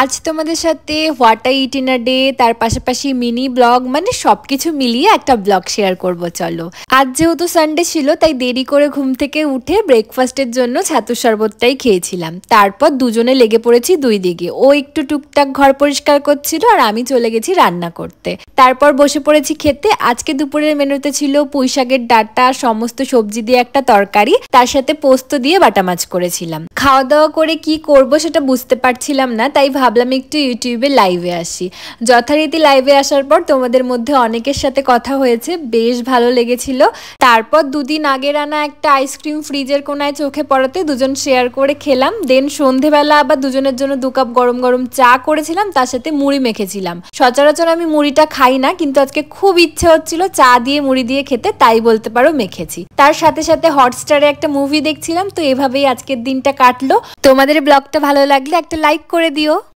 আজ তোমাদের সাথে what I it in a day তার পাশাপাশি মিনি ব্লগ মানে সবকিছু মিলিয়ে একটা ব্লগ শেয়ার করব। চলো, আজ যেহেতু সানডে ছিল তাই দেরি করে ঘুম থেকে উঠে ব্রেকফাস্টের জন্য ছাতুর শরবতটাই খেয়েছিলাম। তারপর দুজনে লেগে পড়েছি দুই দিকে। ও একটু টুকটাক ঘর পরিষ্কার করছিল আর আমি চলে গেছি রান্না করতে। তারপর বসে পড়েছি খেতে। আজকে দুপুরের মেনুতে ছিল পুঁই শাকের ডাঁটা, সমস্ত সবজি দিয়ে একটা তরকারি, তার সাথে পোস্ত দিয়ে বাটা মাছ করেছিলাম। খাওয়া দাওয়া করে কি করব সেটা বুঝতে পারছিলাম না, তাই ভাবলাম একটু ইউটিউবে লাইভে আসি। যথারীতি লাইভে আসার পর তোমাদের মধ্যে অনেকের সাথে কথা হয়েছে, বেশ ভালো লেগেছিল। তারপর দুদিন আগের আনা একটা আইসক্রিম ফ্রিজের কোনায় চোখে পড়াতে দুজন শেয়ার করে খেলাম। দেন সন্ধেবেলা আবার দুজনের জন্য 2 কাপ গরম গরম চা করেছিলাম, তার সাথে মুড়ি মেখেছিলাম। সচরাচর আমি মুড়িটা খাই না, কিন্তু আজকে খুব ইচ্ছে হচ্ছিল চা দিয়ে মুড়ি দিয়ে খেতে, তাই বলতে পারো মেখেছি। তার সাথে সাথে হটস্টারে একটা মুভি দেখছিলাম। তো এভাবেই আজকের দিনটা কাটলো। তোমাদের ব্লগটা ভালো লাগলে একটা লাইক করে দিও।